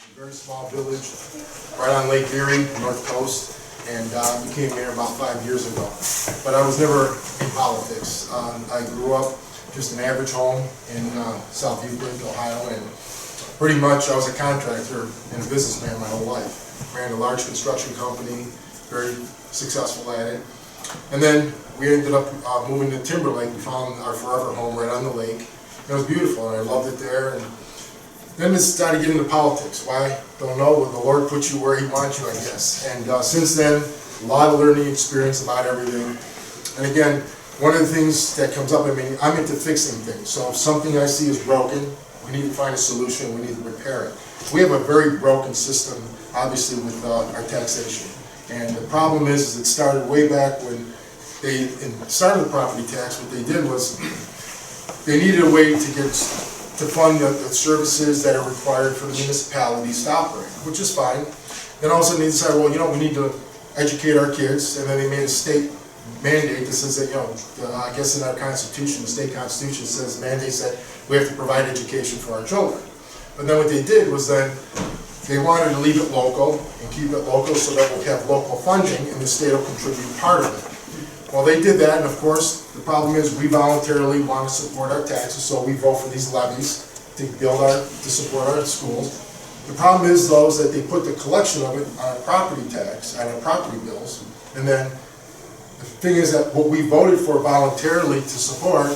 a very small village right on Lake Erie, North Coast, and became mayor about 5 years ago. But I was never in politics. I grew up just an average home in South Euclid, Ohio, and pretty much I was a contractor and a businessman my whole life. Ran a large construction company, very successful at it. And then we ended up moving to Timberlake. We found our forever home right on the lake. It was beautiful, and I loved it there. And then we started getting into politics. Why? Don't know. The Lord put you where He wants you, I guess. And since then, a lot of learning experience about everything. And again, one of the things that comes up, I mean, I'm into fixing things. So if something I see is broken, we need to find a solution. We need to repair it. We have a very broken system, obviously, with our taxation. And the problem is it started way back when they started the property tax. What they did was they needed a way to fund the services that are required for the municipalities to operate, which is fine. Then all of a sudden they decided, well, you know, we need to educate our kids, and then they made a state mandate that says that, you know, I guess in our constitution, the state constitution says, mandates that we have to provide education for our children. But then what they did was then they wanted to leave it local and keep it local so that we'll have local funding and the state will contribute part of it. Well, they did that, and of course, the problem is we voluntarily want to support our taxes, so we vote for these levies to support our schools. The problem is, though, is that they put the collection of it on our property tax, on our property bills, and then the thing is that what we voted for voluntarily to support,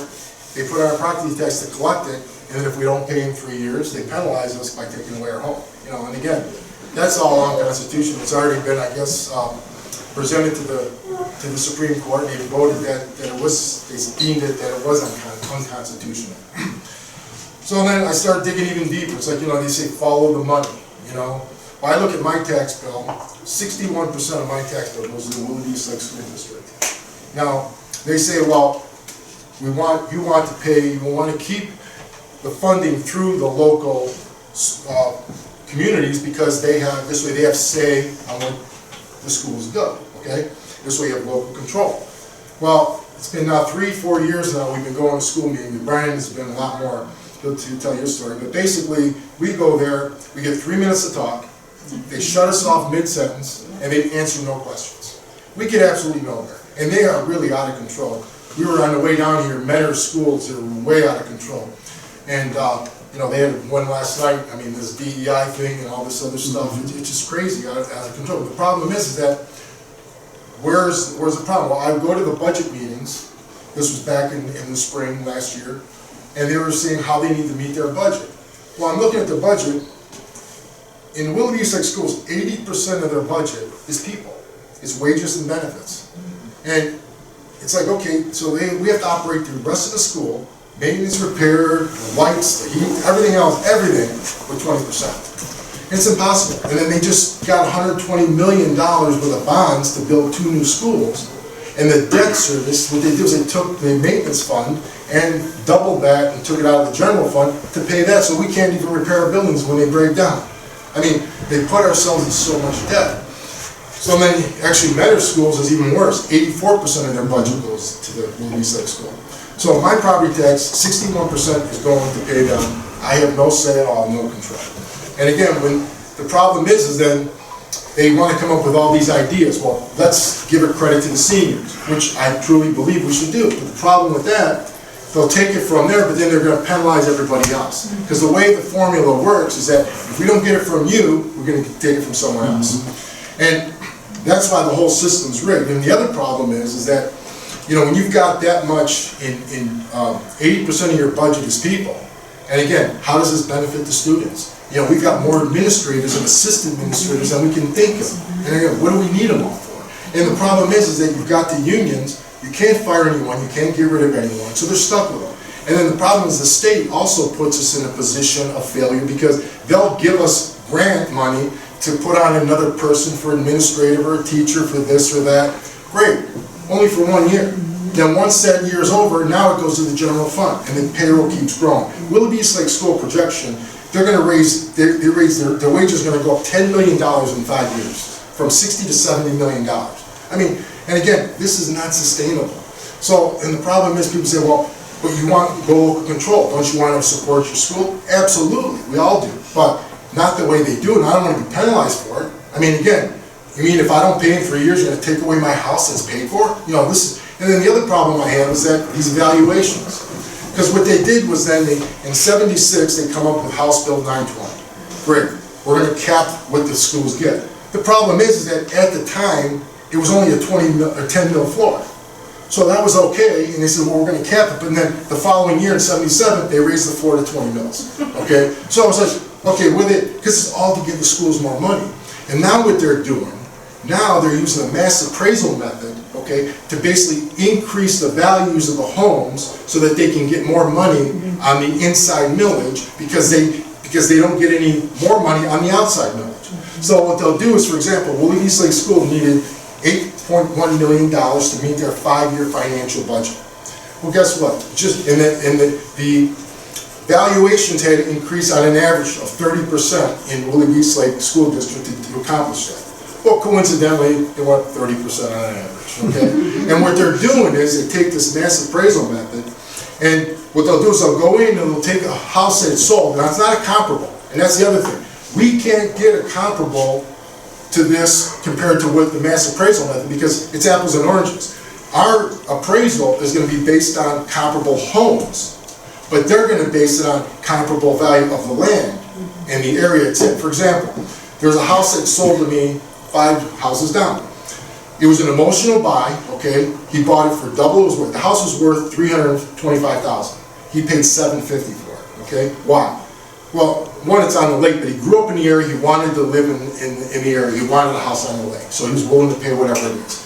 they put on our property tax to collect it, and then if we don't pay in 3 years, they penalize us by taking away our home. You know, and again, that's all unconstitutional. It's already been, I guess, presented to the Supreme Court, and they voted that it was, they deemed it that it was unconstitutional. So then I started digging even deeper. It's like, you know, they say follow the money, you know. When I look at my tax bill, 61% of my tax bill goes to the Willard East Lake School District. Now, they say, well, you want to keep the funding through the local communities because this way they have say on what the schools go, okay? This way you have local control. Well, it's been now 3-4 years now we've been going to school meetings. Brian has been a lot more to tell your story, but basically we go there, we get 3 minutes to talk, they shut us off mid-sentence, and they answer no questions. We get absolutely nowhere, and they are really out of control. We were on the way down here, Menor schools that are way out of control. And you know, they had one last night, I mean, this DEI thing and all this other stuff, it's just crazy, out of control. The problem is that, where's the problem? Well, I would go to the budget meetings, this was back in the spring last year, and they were saying how they need to meet their budget. Well, I'm looking at the budget, in Willard East Lake Schools, 80% of their budget is people, it's wages and benefits. And it's like, okay, so we have to operate the rest of the school, maintenance, repair, the lights, the heat, everything else, everything with 20%. It's impossible. And then they just got $120 million worth of bonds to build 2 new schools. And the debt service, what they did was they took the maintenance fund and doubled that and took it out of the general fund to pay that, so we can't even repair our buildings when they break down. I mean, they put ourselves in so much debt. So then, actually, Menor schools is even worse. 84% of their budget goes to the Willard East Lake School. So my property tax, 61% is going to pay down. I have no say at all, no control. And again, when the problem is then they want to come up with all these ideas. Well, let's give it credit to the seniors, which I truly believe we should do. But the problem with that, they'll take it from there, but then they're going to penalize everybody else. Because the way the formula works is that if we don't get it from you, we're going to take it from someone else. And that's why the whole system's rigged. And the other problem is that, you know, when you've got that much in 80% of your budget is people, and again, how does this benefit the students? You know, we've got more administrators and assistant administrators than we can think of. And again, what do we need them all for? And the problem is that you've got the unions, you can't fire anyone, you can't get rid of anyone, so they're stuck with them. And then the problem is the state also puts us in a position of failure because they'll give us grant money to put on another person for administrative or a teacher for this or that. Great, only for 1 year. Then once that year is over, now it goes to the general fund, and then payroll keeps growing. Willard East Lake School projection, they're going to raise their wages are going to go up $10 million in 5 years, from $60 to $70 million. I mean, and again, this is not sustainable. So, and the problem is people say, well, but you want local control. Don't you want to support your school? Absolutely, we all do. But not the way they do it, and I don't want to be penalized for it. I mean, again, you mean if I don't pay in 3 years, you're going to take away my house that's paid for? You know, this is, and then the other problem I have is that these evaluations. Because what they did was then, in 76, they come up with House Bill 920. Great, we're going to cap what the schools get. The problem is that at the time, it was only a 10 mil floor. So that was okay, and they said, well, we're going to cap it. But then the following year, in 77, they raised the floor to 20 mils. Okay, so I was like, okay, with it, because it's all to give the schools more money. And now what they're doing, now they're using a mass appraisal method, okay, to basically increase the values of the homes so that they can get more money on the inside millage because they don't get any more money on the outside millage. So what they'll do is, for example, Willie Eastlake School needed $8.1 million to meet their 5-year financial budget. Well, guess what? Just the valuations had to increase on an average of 30% in Willie Eastlake School District to accomplish that. Well, coincidentally, they went 30% on average, okay? And what they're doing is they take this mass appraisal method, and what they'll do is they'll go in and they'll take a house that's sold. Now, it's not a comparable, and that's the other thing. We can't get a comparable to this compared to what the mass appraisal method, because it's apples and oranges. Our appraisal is going to be based on comparable homes, but they're going to base it on comparable value of the land and the area it's in. For example, there's a house that sold to me 5 houses down. It was an emotional buy, okay? He bought it for double it was worth. The house was worth $325,000. He paid $750 for it, okay? Why? Well, one, it's on the lake, but he grew up in the area. He wanted to live in the area. He wanted a house on the lake, so he was willing to pay whatever it is.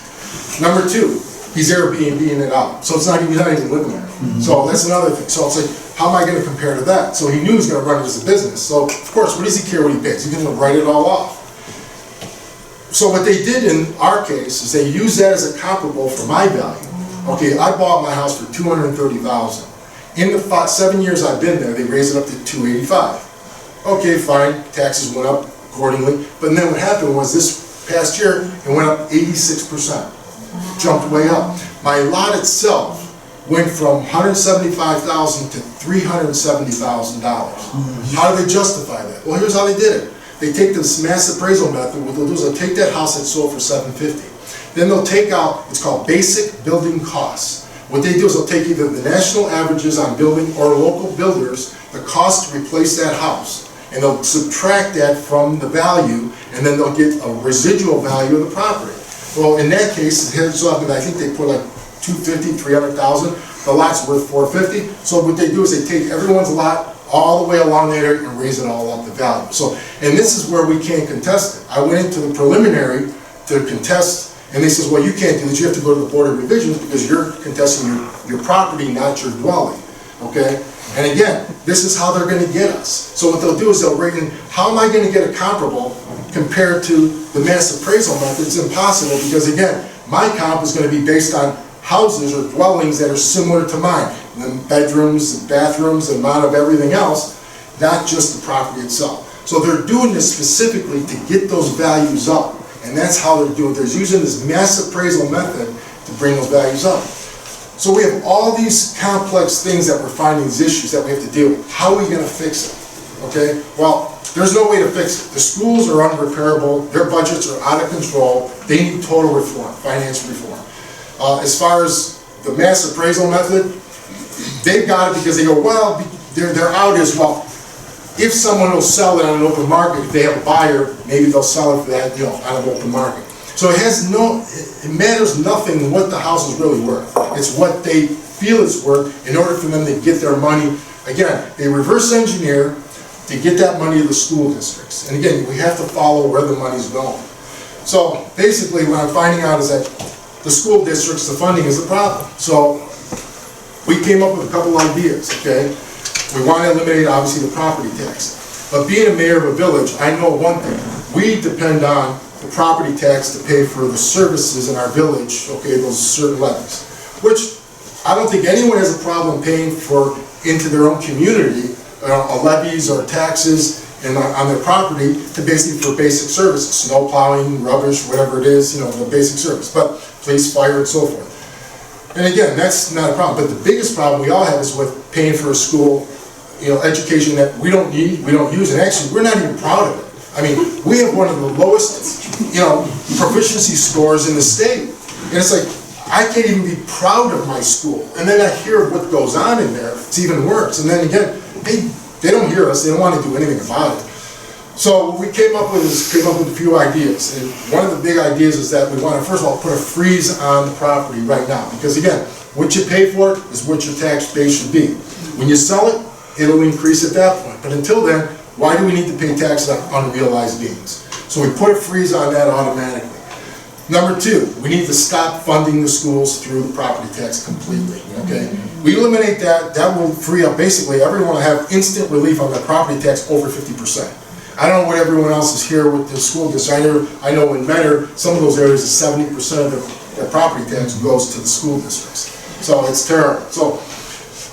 Number 2, he's Airbnb-ing it out, so he's not even living there. So that's another thing. So it's like, how am I going to compare to that? So he knew he was going to run it as a business. So of course, what does he care what he pays? He's going to write it all off. So what they did in our case is they used that as a comparable for my value. Okay, I bought my house for $230,000. In the 7 years I've been there, they raised it up to $285,000. Okay, fine, taxes went up accordingly. But then what happened was this past year, it went up 86%. Jumped way up. My lot itself went from $175,000 to $370,000. How do they justify that? Well, here's how they did it. They take this mass appraisal method. What they'll do is they'll take that house that sold for $750,000. Then they'll take out, it's called basic building costs. What they do is they'll take either the national averages on building or local builders, the cost to replace that house, and they'll subtract that from the value, and then they'll get a residual value of the property. Well, in that case, I think they put like $250,000, $300,000. The lot's worth $450,000. So what they do is they take everyone's lot all the way along there and raise it all up the value. So, and this is where we can't contest it. I went into the preliminary to contest, and they says, well, you can't do this. You have to go to the Board of Revisions because you're contesting your property, not your dwelling. Okay? And again, this is how they're going to get us. So what they'll do is they'll bring in, how am I going to get a comparable compared to the mass appraisal method? It's impossible because, again, my comp is going to be based on houses or dwellings that are similar to mine. The bedrooms, the bathrooms, the amount of everything else, not just the property itself. So they're doing this specifically to get those values up. And that's how they're doing it. They're using this mass appraisal method to bring those values up. So we have all these complex things that we're finding, these issues that we have to deal with. How are we going to fix it? Okay? Well, there's no way to fix it. The schools are unrepairable. Their budgets are out of control. They need total reform, financial reform. As far as the mass appraisal method, they've got it because they go, well, their out is, well, if someone will sell it on an open market, if they have a buyer, maybe they'll sell it for that, on an open market. So it matters nothing what the house is really worth. It's what they feel it's worth in order for them to get their money. Again, they reverse engineer to get that money to the school districts. And again, we have to follow where the money's going. So basically what I'm finding out is that the school districts, the funding is a problem. So we came up with a couple ideas, okay? We want to eliminate, obviously, the property tax. But being a mayor of a village, I know one thing. We depend on the property tax to pay for the services in our village, okay, those certain levies. Which I don't think anyone has a problem paying for into their own community, levies or taxes on their property to basically for basic services, snow plowing, rubbish, whatever it is, the basic service. But police, fire, and so forth. And again, that's not a problem. But the biggest problem we all have is with paying for a school, education that we don't need, we don't use, and actually we're not even proud of it. I mean, we have one of the lowest, proficiency scores in the state. And it's like, I can't even be proud of my school. And then I hear what goes on in there, it's even worse. And then again, they don't hear us, they don't want to do anything about it. So what we came up with a few ideas. And one of the big ideas is that we want to, first of all, put a freeze on the property right now. Because again, what you pay for it is what your tax base should be. When you sell it, it'll increase at that point. But until then, why do we need to pay taxes on unrealized gains? So we put a freeze on that automatically. Number two, we need to stop funding the schools through the property tax completely, okay? We eliminate that, that will free up, basically, everyone will have instant relief on their property tax over 50%. I don't know what everyone else is here with the school district. I know in Mentor, some of those areas, 70% of their property tax goes to the school districts. So it's terrible. So,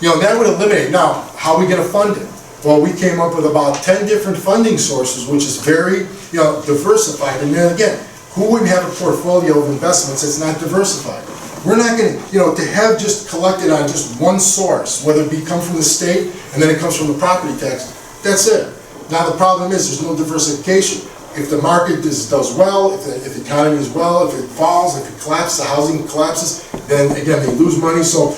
that would eliminate. Now, how are we going to fund it? Well, we came up with about 10 different funding sources, which is very, diversified. And then again, who wouldn't have a portfolio of investments that's not diversified? We're not going to, to have just collected on just one source, whether it come from the state and then it comes from the property tax, that's it. Now the problem is there's no diversification. If the market does well, if the economy is well, if it falls, if it collapses, the housing collapses, then again they lose money. So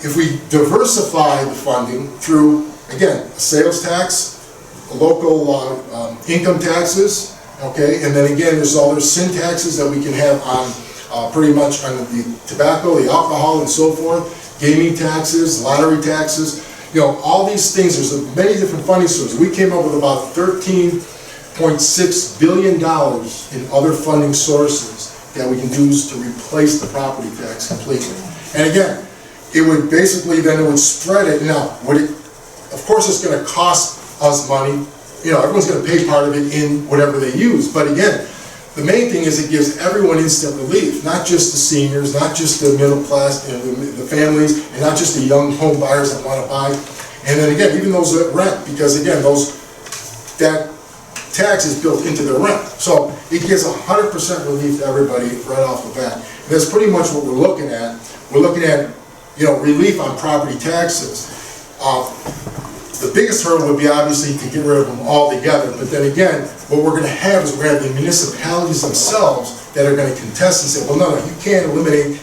if we diversify the funding through, again, a sales tax, local income taxes, okay, and then again there's other sin taxes that we can have on pretty much on the tobacco, the alcohol, and so forth, gaming taxes, lottery taxes, all these things. There's many different funding sources. We came up with about $13.6 billion in other funding sources that we can use to replace the property tax completely. And again, it would basically then it would spread it. Now, of course, it's going to cost us money. Everyone's going to pay part of it in whatever they use. But again, the main thing is it gives everyone instant relief, not just the seniors, not just the middle class, the families, and not just the young home buyers that want to buy. And then again, even those that rent, because again, that tax is built into their rent. So it gives 100% relief to everybody right off the bat. And that's pretty much what we're looking at. We're looking at, relief on property taxes. The biggest hurdle would be obviously to get rid of them altogether, but then again, what we're going to have is we're going to have the municipalities themselves that are going to contest and say, well, no, you can't eliminate,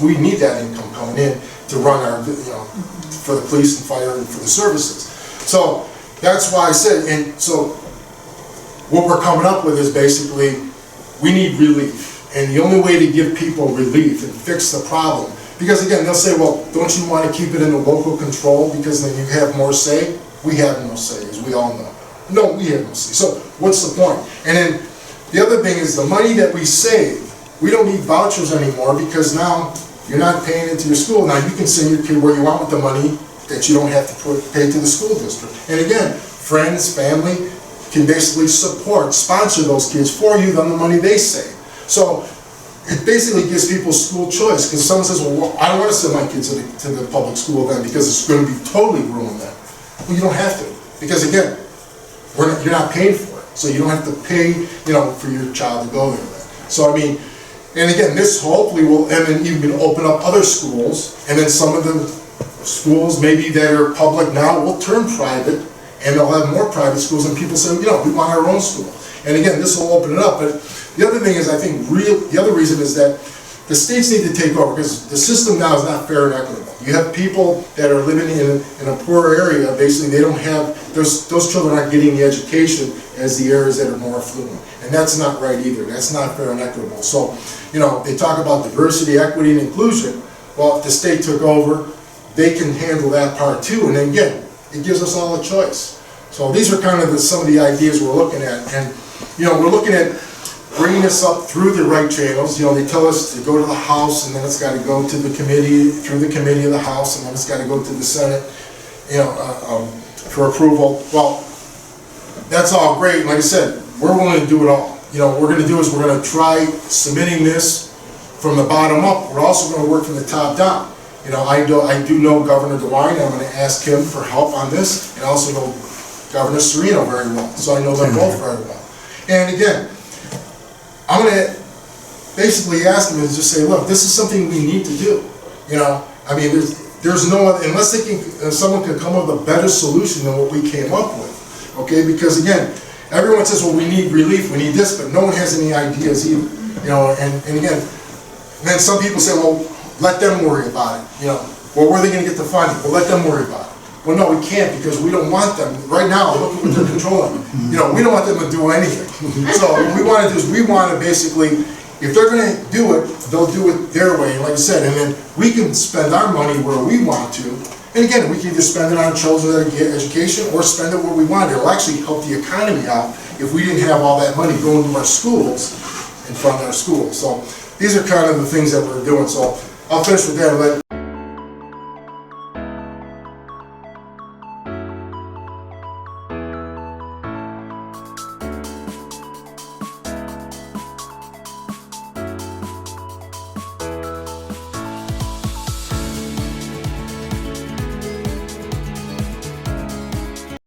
we need that income coming in to run our, for the police and fire and for the services. So that's why I said, and so what we're coming up with is basically, we need relief. And the only way to give people relief and fix the problem, because again, they'll say, well, don't you want to keep it in the local control because then you have more say? We have no say, as we all know. No, we have no say. So what's the point? And then the other thing is the money that we save, we don't need vouchers anymore because now you're not paying into your school. Now you can send your kid where you want with the money that you don't have to pay to the school district. And again, friends, family can basically sponsor those kids for you on the money they save. So it basically gives people school choice, because someone says, well, I don't want to send my kids to the public school then because it's going to be totally ruined then. Well, you don't have to, because again, you're not paying for it, so you don't have to pay, for your child to go there then. So I mean, and again, this hopefully will, and then you can open up other schools, and then some of the schools maybe that are public now will turn private, and they'll have more private schools, and people say, we want our own school. And again, this will open it up. But the other thing is, I think, the other reason is that the states need to take over, because the system now is not fair and equitable. You have people that are living in a poor area, basically they don't have, those children aren't getting the education as the areas that are more affluent. And that's not right either. That's not fair and equitable. So, they talk about diversity, equity, and inclusion. Well, if the state took over, they can handle that part too. And then again, it gives us all a choice. So these are kind of some of the ideas we're looking at. And, we're looking at bringing this up through the right channels. They tell us to go to the House, and then it's got to go to the committee, through the committee of the House, and then it's got to go to the Senate, for approval. Well, that's all great. Like I said, we're willing to do it all. What we're going to do is we're going to try submitting this from the bottom up. We're also going to work from the top down. I do know Governor DeWine. I'm going to ask him for help on this, and I also know Governor Serino very well. So I know them both very well. And again, I'm going to basically ask them and just say, look, this is something we need to do. I mean, there's no other, unless they can, someone can come up with a better solution than what we came up with, okay? Because again, everyone says, well, we need relief, we need this, but no one has any ideas either, you know, and again, then some people say, well, let them worry about it, you know. Well, where are they gonna get the funding? Well, let them worry about it. Well, no, we can't, because we don't want them, right now, look at what they're controlling. You know, we don't want them to do anything. So what we wanna do is, we wanna basically, if they're gonna do it, they'll do it their way, like I said, and then we can spend our money where we want to. And again, we can either spend it on children's education or spend it where we want. It'll actually help the economy out if we didn't have all that money going to our schools and fund our schools. So these are kind of the things that we're doing. So I'll finish with that and let